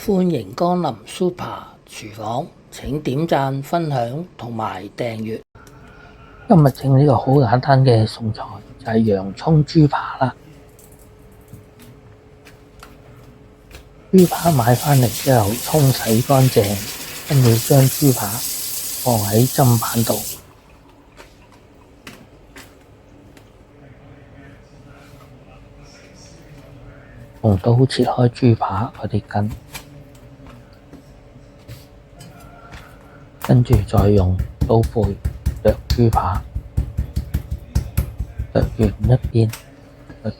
歡迎光臨 Super 廚房，請點讚、分享同埋訂閱。今日整呢個好簡單嘅餸菜，就係洋葱豬扒啦。豬扒買返嚟之後，沖洗乾淨，跟住將豬扒放喺砧板度，用刀切開豬扒嗰啲筋，跟住再用刀背剁豬扒，剁完一邊，再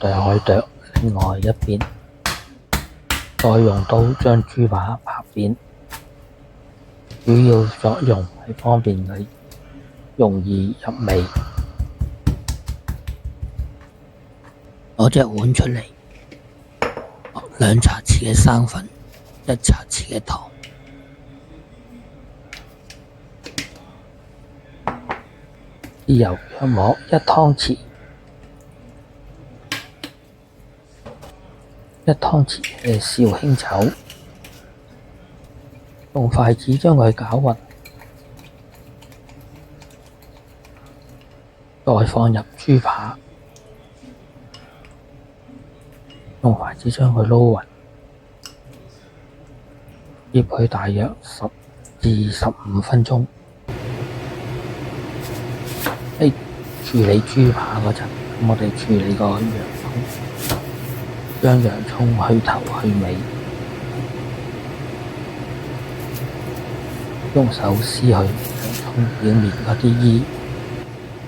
剁另外一邊，再用刀將豬扒拍扁。主要作用係方便你容易入味。攞隻碗出嚟，2茶匙嘅生粉，1茶匙嘅糖，豉油約莫1湯匙，1湯匙嘅紹興酒，用筷子將佢攪勻，再放入豬扒，用筷子將佢撈勻，醃佢大約10至15分鐘。喺處理豬扒嗰陣，我哋處理個洋葱，將洋葱去頭去尾，用手撕去洋葱表面嗰啲衣，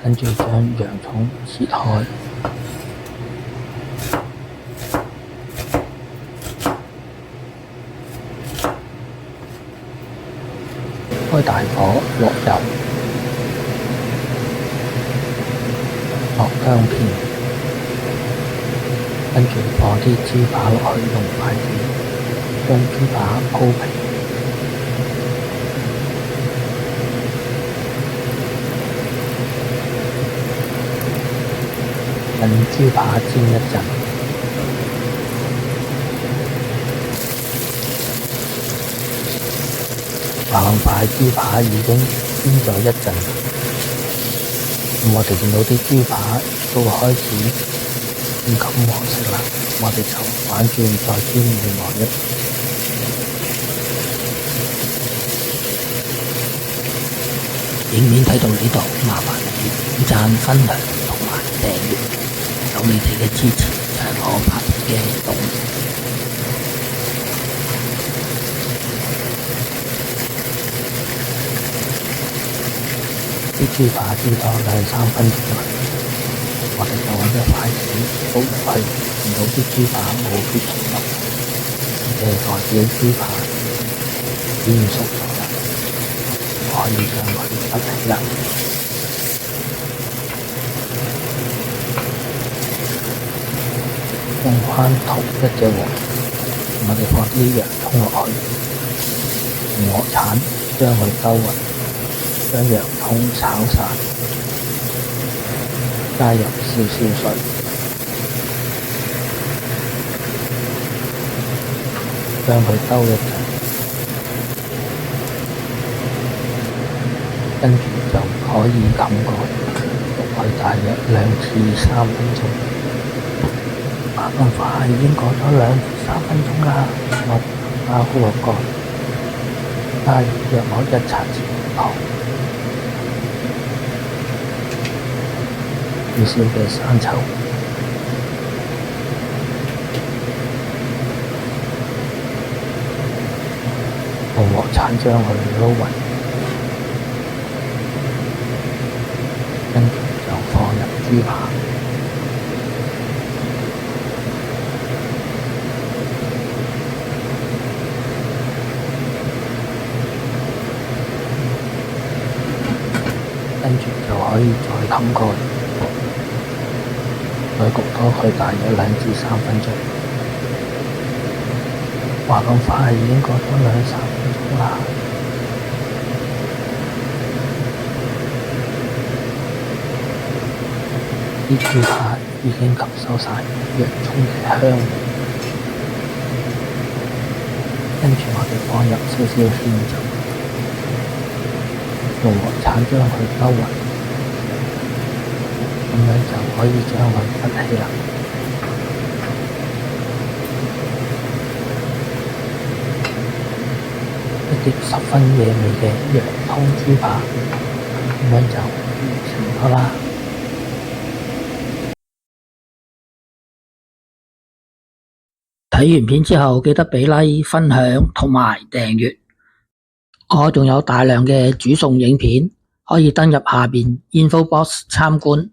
跟住將洋葱切開，開大火落油，落薑片，跟住放啲豬扒落去，用筷子將豬扒鋪皮，等豬扒煎一陣，話咁快豬扒已經煎咗一陣，我哋見到啲豬扒都開始變金黃色啦，我哋就反轉再煎另外一邊。影片睇到呢度，麻煩你點讚、分享同埋訂閱，有你哋嘅支持就係我拍片嘅動力。啲豬扒煎咗2-3分鐘啦，我哋就揾隻筷子倒入去，見到啲豬扒冇血水流，代表豬扒煎熟咗啦，可以將佢執起啦。用返同一隻鑊，我哋放啲洋葱落去，用鑊鏟將佢兜勻，將洋葱炒散，加入少少水，將佢兜一陣，跟住就可以冚蓋，焗佢大約2至3分鐘。咁快已經過咗2至3分鐘啦，我打開個蓋，加入約莫1茶匙糖，少少嘅生抽，用鑊鏟將佢撈勻，跟住就放入豬扒，跟住就可以再冚蓋，再焗多佢大約2至3分鐘。話咁快已經過咗2-3分鐘啦。啲豬扒已經吸收晒洋葱嘅香味，跟住我哋放入少少芡汁，用鑊鏟將佢兜勻，咁樣就可以將佢分起啦。一碟十分惹味嘅洋蔥豬扒，咁樣就完成咗啦。睇完片之後，記得俾 like、分享同埋訂閱。我仲有大量嘅煮餸影片，可以登入下邊 info box 參觀。